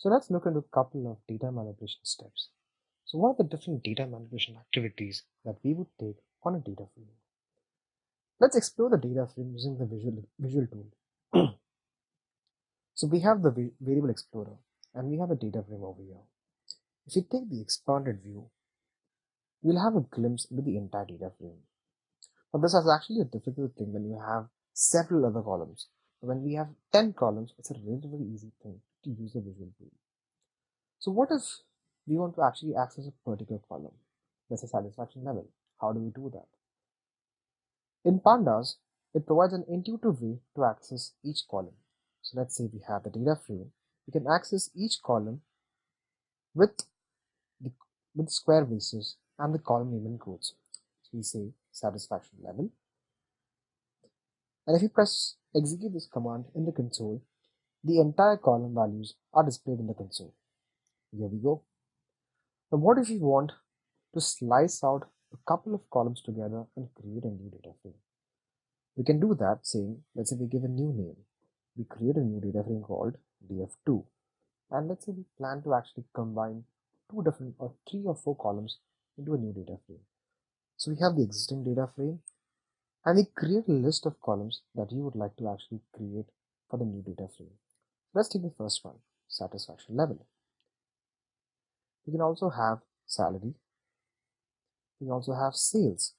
So let's look into a couple of data manipulation steps. So what are the different data manipulation activities that we would take on a data frame? Let's explore the data frame using the visual tool. So we have the variable explorer and we have a data frame over here. If you take the expanded view, you'll have a glimpse into the entire data frame. But this is actually a difficult thing when you have several other columns. When we have 10 columns, it's a relatively easy thing to use the visual tool. So what if we want to actually access a particular column? That's a satisfaction level. How do we do that? In Pandas, it provides an intuitive way to access each column. So let's say we have the data frame. We can access each column with the square braces and the column name and codes. So we say satisfaction level. And if you press execute this command in the console, the entire column values are displayed in the console. Here we go. Now what if you want to slice out a couple of columns together and create a new data frame? We can do that saying, let's say we give a new name. We create a new data frame called df2. And let's say we plan to actually combine two different or 3 or 4 columns into a new data frame. So we have the existing data frame and we create a list of columns that you would like to actually create for the new data frame. Let's take the first one, satisfaction level. We can also have salary. We also have sales.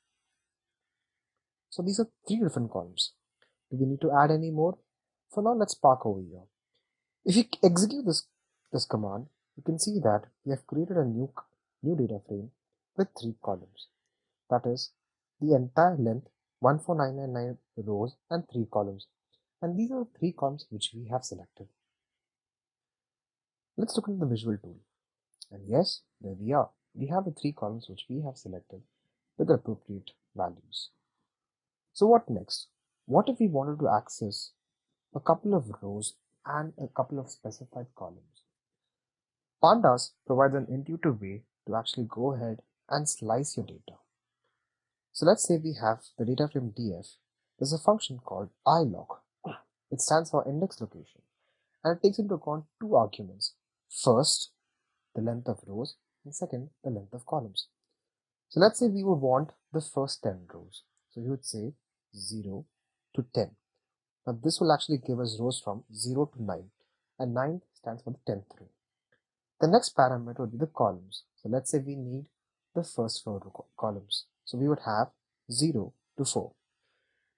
So these are 3 different columns. Do we need to add any more? For now, let's park over here. If you execute this command, you can see that we have created a new data frame with 3 columns. That is the entire length, 14999 rows and 3 columns. And these are the 3 columns which we have selected. Let's look at the visual tool. And yes, there we are. We have the 3 columns which we have selected with the appropriate values. So what next? What if we wanted to access a couple of rows and a couple of specified columns? Pandas provides an intuitive way to actually go ahead and slice your data. So let's say we have the data frame df. There's a function called ilog. It stands for index location and it takes into account 2 arguments. First, the length of rows, and second, the length of columns. So let's say we would want the first 10 rows. So you would say 0 to 10. Now this will actually give us rows from 0 to 9 and 9 stands for the 10th row. The next parameter would be the columns. So let's say we need the first 4 columns. So we would have 0 to 4.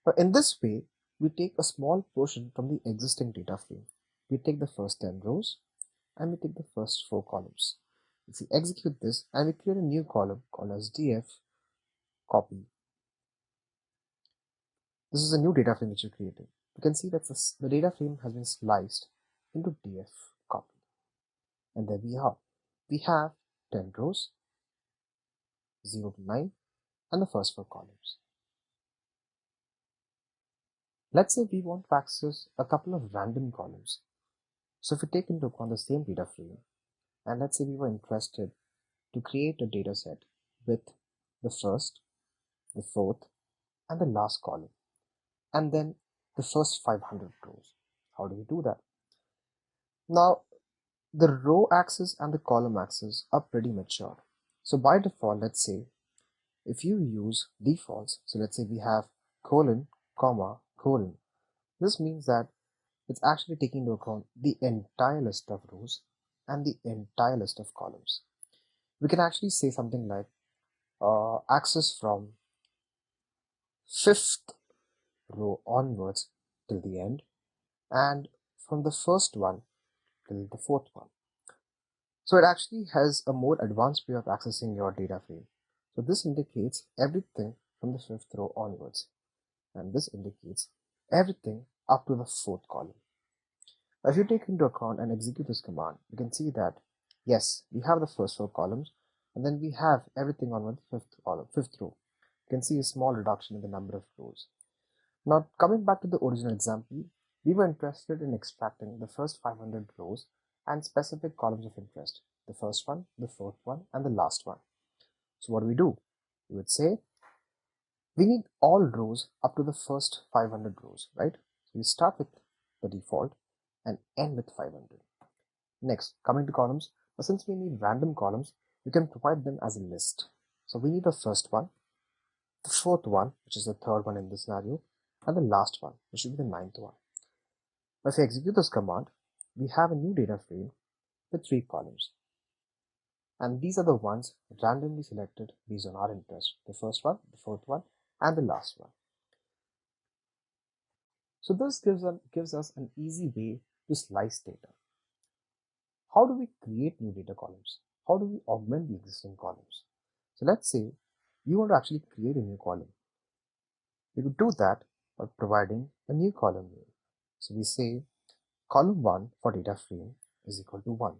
Now in this way, we take a small portion from the existing data frame. We take the first 10 rows and we take the first 4 columns. If we execute this and we create a new column called as df copy. This is a new data frame which we created. You can see that the data frame has been sliced into df copy. And there we are. We have 10 rows, 0 to 9, and the first 4 columns. Let's say we want to access a couple of random columns. So if we take into account the same data frame, and let's say we were interested to create a data set with the first, the fourth, and the last column, and then the first 500 rows. How do we do that? Now, the row axis and the column axis are pretty mature. So by default, let's say if you use defaults, so let's say we have colon, comma, colon. This means that it's actually taking into account the entire list of rows and the entire list of columns. We can actually say something like access from 5th row onwards till the end and from the first one till the 4th one. So it actually has a more advanced way of accessing your data frame. So this indicates everything from the 5th row onwards, and this indicates everything up to the 4th column. Now, if you take into account and execute this command, you can see that yes, we have the first 4 columns, and then we have everything on the 5th column, 5th row. You can see a small reduction in the number of rows. Now coming back to the original example, we were interested in extracting the first 500 rows and specific columns of interest, the first one, the 4th one, and the last one. So what do? We would say we need all rows up to the first 500 rows, right? So we start with the default and end with 500. Next, coming to columns, but since we need random columns, we can provide them as a list. So we need the first one, the fourth one, which is the third one in this scenario, and the last one, which should be the ninth one. Now, if we execute this command, we have a new data frame with 3 columns. And these are the ones randomly selected based on our interest. The first one, the fourth one, and the last one. So this gives us an easy way to slice data. How do we create new data columns? How do we augment the existing columns? So let's say you want to actually create a new column. We could do that by providing a new column name. So we say column 1 for data frame is equal to 1.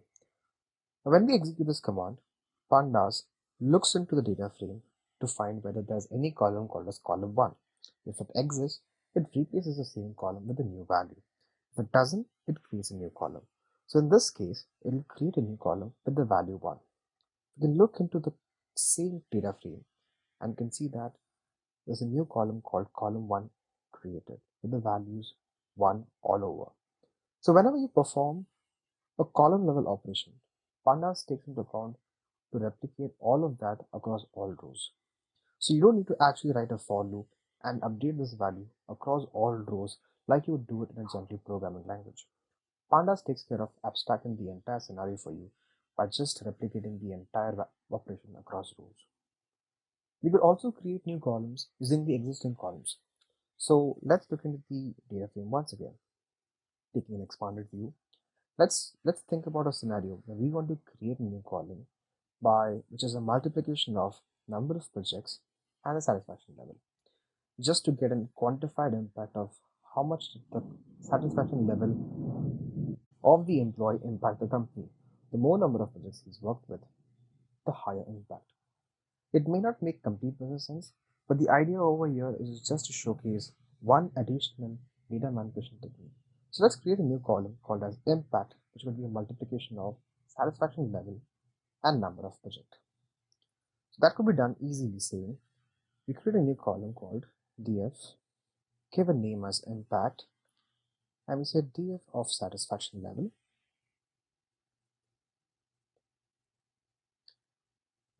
Now when we execute this command, pandas looks into the data frame to find whether there's any column called as column 1. If it exists, it replaces the same column with a new value. If it doesn't, it creates a new column. So in this case, it will create a new column with the value 1. You can look into the same data frame and can see that there's a new column called column 1 created with the values 1 all over. So whenever you perform a column level operation, pandas takes into account to replicate all of that across all rows. So you don't need to actually write a for loop and update this value across all rows like you would do it in a generic programming language. Pandas takes care of abstracting the entire scenario for you by just replicating the entire operation across rows. We could also create new columns using the existing columns. So let's look into the data frame once again. Taking an expanded view, let's think about a scenario where we want to create a new column which is a multiplication of number of projects and the satisfaction level, just to get a quantified impact of how much the satisfaction level of the employee impact the company. The more number of projects he's worked with, the higher impact. It may not make complete business sense, but the idea over here is just to showcase one additional data manipulation technique. So let's create a new column called as impact, which will be a multiplication of satisfaction level and number of projects. So that could be done easily saying, we create a new column called df, give a name as impact, and we say df of satisfaction level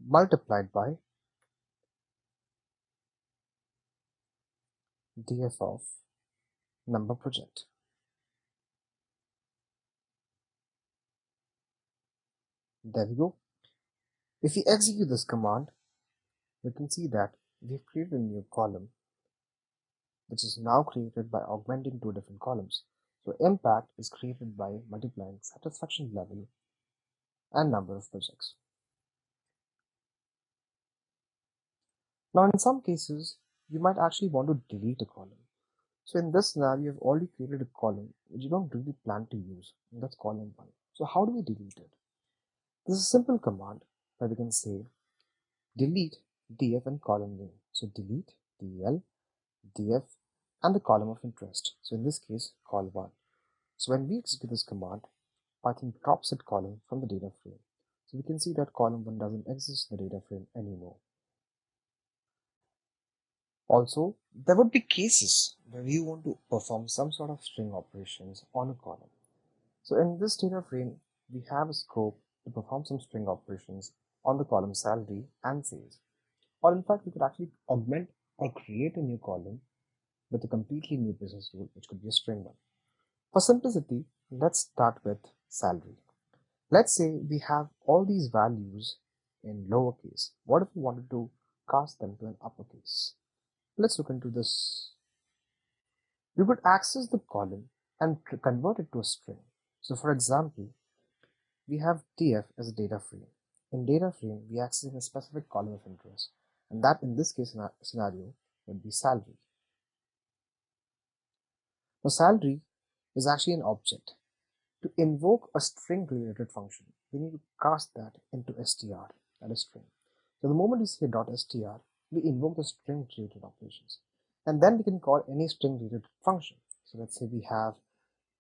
multiplied by df of number project. There we go. If we execute this command, we can see that we've created a new column which is now created by augmenting 2 different columns. So impact is created by multiplying satisfaction level and number of projects. Now in some cases, you might actually want to delete a column. So in this scenario, you've already created a column which you don't really plan to use, and that's column 1. So how do we delete it? This is a simple command where we can say delete df and column name. So delete del, df, and the column of interest. So in this case, col 1. So when we execute this command, Python drops that column from the data frame. So we can see that column 1 doesn't exist in the data frame anymore. Also, there would be cases where we want to perform some sort of string operations on a column. So in this data frame, we have a scope to perform some string operations on the column salary and sales. Or in fact, we could actually augment or create a new column with a completely new business rule, which could be a string one. For simplicity, let's start with salary. Let's say we have all these values in lowercase. What if we wanted to cast them to an uppercase? Let's look into this. We could access the column and convert it to a string. So for example, we have df as a data frame. In data frame, we access a specific column of interest, and that in this case scenario would be salary. Now salary is actually an object. To invoke a string related function, we need to cast that into str, that is string. So the moment we say .str, we invoke the string related operations, and then we can call any string related function. So let's say we have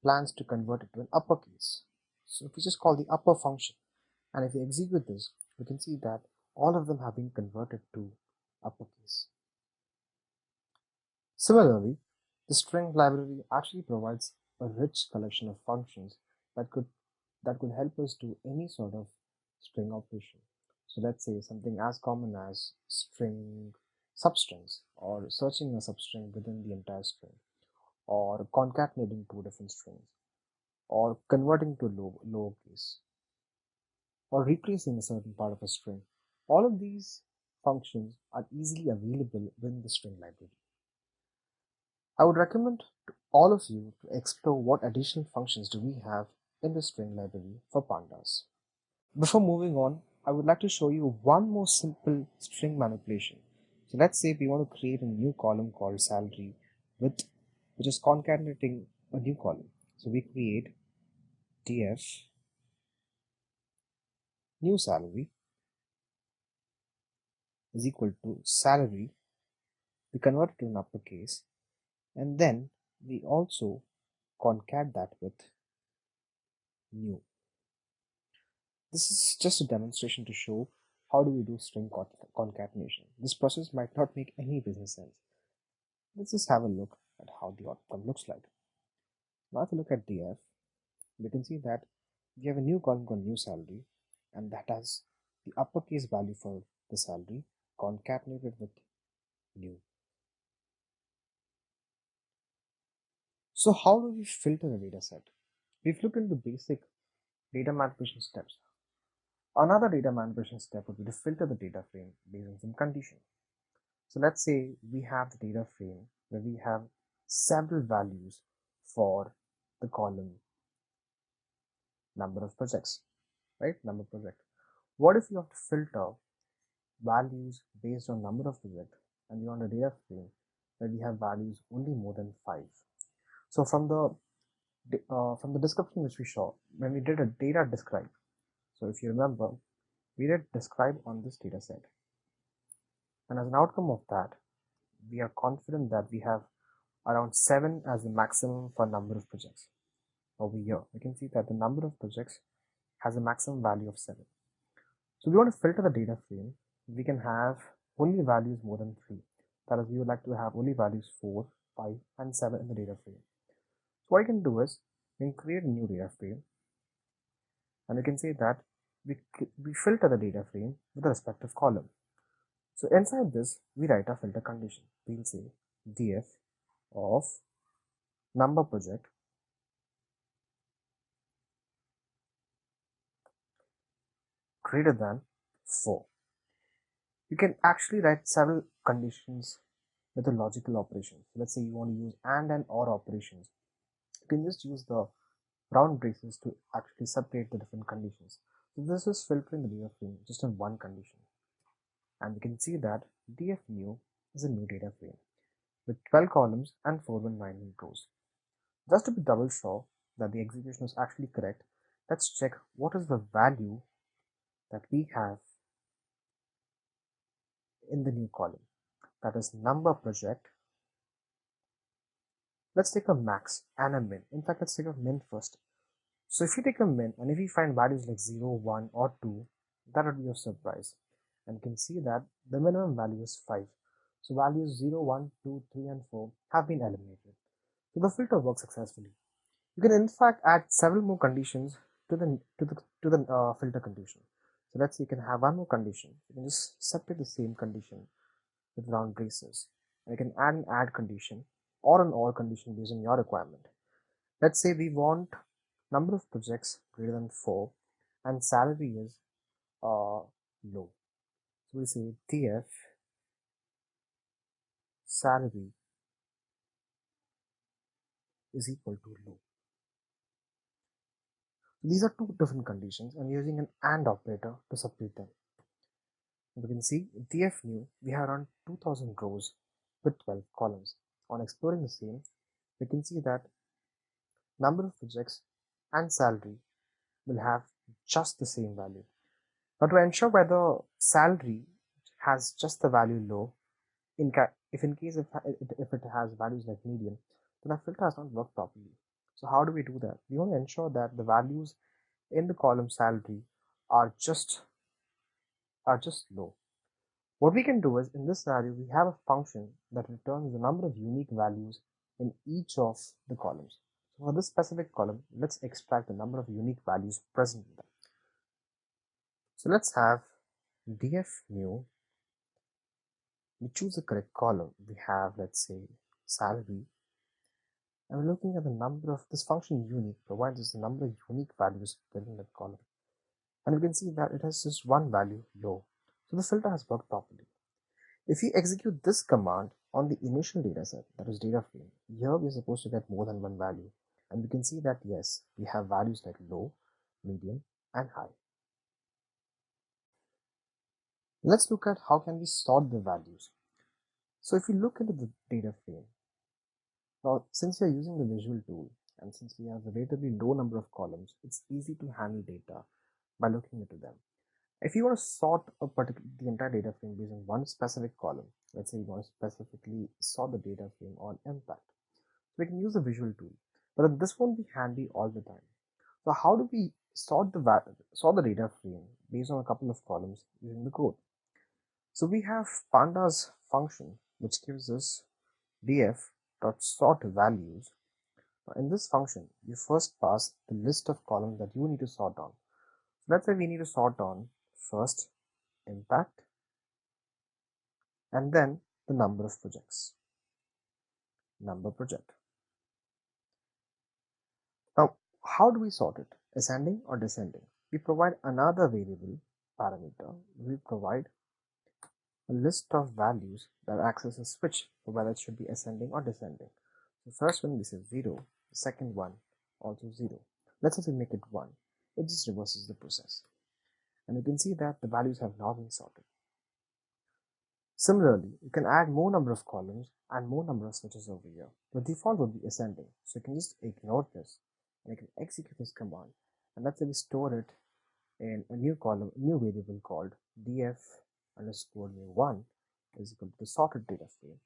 plans to convert it to an uppercase. So if we just call the upper function, and if we execute this, we can see that all of them have been converted to uppercase. Similarly, the string library actually provides a rich collection of functions that could that could help us do any sort of string operation. So let's say something as common as string substrings, or searching a substring within the entire string, or concatenating two different strings, or converting to lowercase, or replacing a certain part of a string. All of these functions are easily available within the string library. I would recommend to all of you to explore what additional functions do we have in the string library for pandas. Before moving on, I would like to show you one more simple string manipulation. So let's say we want to create a new column called salary which is concatenating a new column. So we create df new salary is equal to salary. We convert it to an uppercase, and then we also concat that with new. This is just a demonstration to show how do we do string concatenation. This process might not make any business sense. Let's just have a look at how the outcome looks like. Now if you look at df, we can see that we have a new column called new salary, and that has the uppercase value for the salary concatenated with new. So how do we filter a data set? We've looked into basic data manipulation steps. Another data manipulation step would be to filter the data frame based on some condition. So let's say we have the data frame where we have several values for the column number of projects, right? Number of project. What if you have to filter values based on number of projects and we want a data frame where we have values only more than 5? So from the description which we saw when we did a data describe, so if you remember, we did describe on this data set, and as an outcome of that, we are confident that we have around 7 as the maximum for number of projects. Over here, we can see that the number of projects has a maximum value of 7. So we want to filter the data frame. We can have only values more than 3. That is, we would like to have only values 4, 5, and 7 in the data frame. So what I can do is we can create a new data frame, and we can say that we filter the data frame with the respective column. So inside this, we write a filter condition. We'll say df of number project greater than 4. You can actually write several conditions with a logical operation. So let's say you want to use and or operations. You can just use the round braces to actually separate the different conditions. So this is filtering the data frame just in one condition. And we can see that df new is a new data frame with 12 columns and 419 rows. Just to be double sure that the execution is actually correct, let's check what is the value that we have in the new column. That is number project. Let's take a max and a min. In fact, let's take a min first. So if you take a min and if you find values like 0, 1 or 2, that would be your surprise. And you can see that the minimum value is 5. So values 0, 1, 2, 3 and 4 have been eliminated. So the filter works successfully. You can in fact add several more conditions to the filter condition. So let's say you can have one more condition. You can just separate the same condition with round braces. And you can add an add condition or an or condition based on your requirement. Let's say we want number of projects greater than 4 and salary is low. So we say df salary is equal to low. These are two different conditions and using an AND operator to separate them. You can see df new, we have around 2000 rows with 12 columns. On exploring the same, we can see that number of projects and salary will have just the same value. Now to ensure whether salary has just the value low, if it has values like medium, then our filter has not worked properly. So how do we do that? We want to ensure that the values in the column salary are just low. What we can do is, in this scenario, we have a function that returns the number of unique values in each of the columns. So for this specific column, let's extract the number of unique values present in them. So let's have df new. We choose the correct column. We have, let's say, salary. And we're looking at the number of this function unique provides us the number of unique values within that column. And we can see that it has just one value, low. So the filter has worked properly. If we execute this command on the initial data set, that is data frame, here we're supposed to get more than one value. And we can see that yes, we have values like low, medium, and high. Let's look at how can we sort the values. So if we look into the data frame, now since we are using the visual tool and since we have a relatively low number of columns, it's easy to handle data by looking into them. If you want to sort the entire data frame based on one specific column, let's say you want to specifically sort the data frame on impact, we can use a visual tool, but this won't be handy all the time. So how do we sort the data frame based on a couple of columns using the code? So we have pandas function which gives us df.sort values. In this function, you first pass the list of columns that you need to sort on. So let's say we need to sort on first impact and then the number of projects, number project. Now, how do we sort it? Ascending or descending? We provide another variable parameter. We provide a list of values that acts as a switch for whether it should be ascending or descending. The first one we say 0, the second one also 0. Let's say we make it 1. It just reverses the process. And you can see that the values have now been sorted. Similarly, you can add more number of columns and more number of switches over here. The default would be ascending, so you can just ignore this and you can execute this command. And let's say we store it in a new column, new variable called df underscore new1 is equal to the sorted data frame.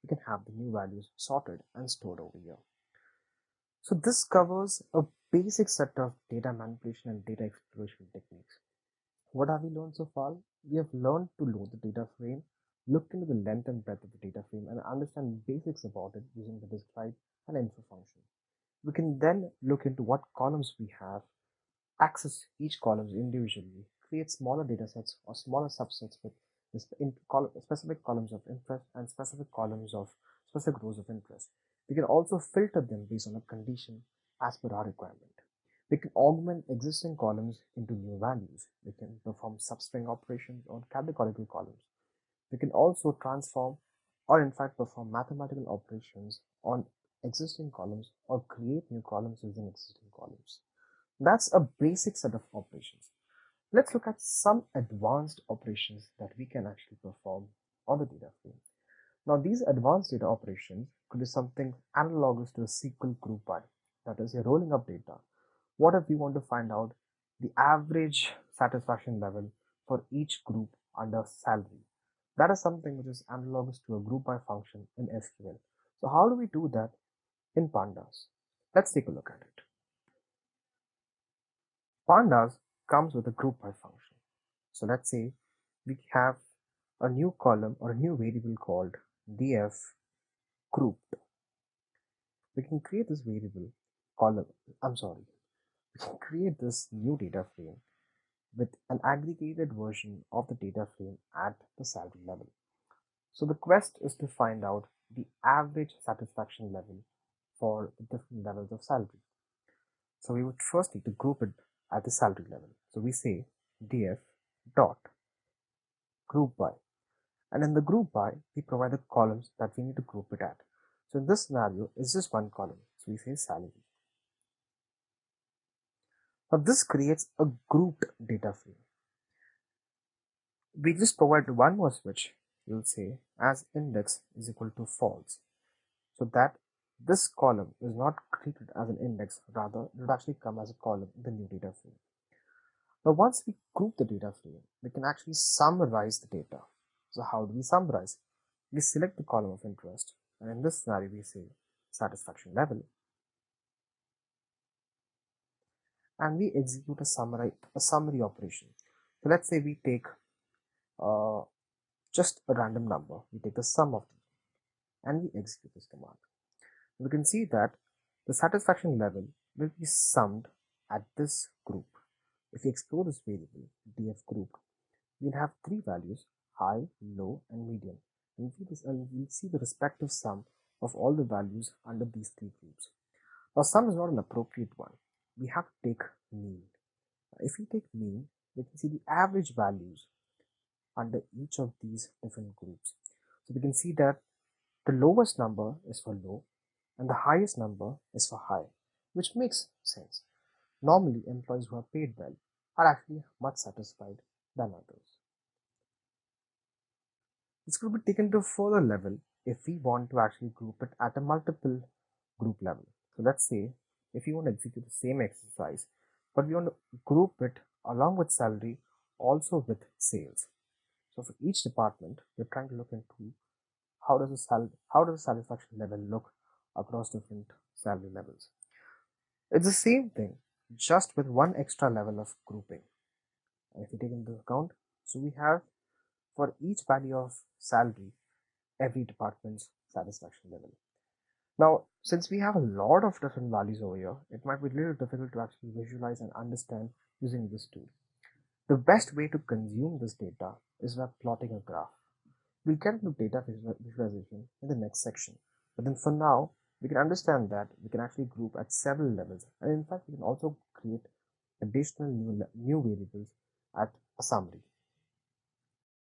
You can have the new values sorted and stored over here. So this covers a basic set of data manipulation and data exploration techniques. What have we learned so far? We have learned to load the data frame, look into the length and breadth of the data frame, and understand basics about it using the describe and info function. We can then look into what columns we have, access each columns individually, create smaller data sets or smaller subsets with specific columns of interest and specific columns of specific rows of interest. We can also filter them based on a condition as per our requirement. We can augment existing columns into new values. We can perform substring operations on categorical columns. We can also transform or in fact perform mathematical operations on existing columns or create new columns using existing columns. That's a basic set of operations. Let's look at some advanced operations that we can actually perform on the data frame. Now these advanced data operations could be something analogous to a SQL group by. That is, you're rolling up data. What if we want to find out the average satisfaction level for each group under salary? That is something which is analogous to a group by function in SQL. So how do we do that in pandas? Let's take a look at it. Pandas comes with a group by function. So let's say we have a new column or a new variable called df grouped. We can create this variable column, we can create this new data frame with an aggregated version of the data frame at the salary level. So the quest is to find out the average satisfaction level for the different levels of salary. So we would first need to group it at the salary level. So we say df dot group by, and in the group by we provide the columns that we need to group it at. So in this scenario it's just one column, so we say salary. Now this creates a grouped data frame. We just provide one more switch. We'll say as index is equal to false, so that this column is not treated as an index, rather it would actually come as a column in the new data frame. Now once we group the data frame, we can actually summarize the data. So how do we summarize? We select the column of interest, and in this scenario we say satisfaction level, and we execute a summary operation. So let's say we take just a random number, we take the sum of them, and we execute this command. We can see that The satisfaction level will be summed at this group. If we explore this variable, df group, we'll have three values: high, low, and median. And we'll see the respective sum of all the values under these three groups. Now, sum is not an appropriate one. We have to take mean. If we take mean, we can see the average values under each of these different groups. So we can see that the lowest number is for low and the highest number is for high, which makes sense. Normally, employees who are paid well are actually much satisfied than others. This could be taken to a further level if we want to actually group it at a multiple group level. So let's say if you want to execute the same exercise, but we want to group it along with salary also with sales. So for each department, we're trying to look into how does the satisfaction level look across different salary levels. It's the same thing, just with one extra level of grouping. And if you take into account, so we have for each value of salary, every department's satisfaction level. Now, since we have a lot of different values over here, it might be a little difficult to actually visualize and understand using this tool. The best way to consume this data is by plotting a graph. We'll get into data visualization in the next section. But then for now, we can understand that we can actually group at several levels. And in fact, we can also create additional new variables at a summary.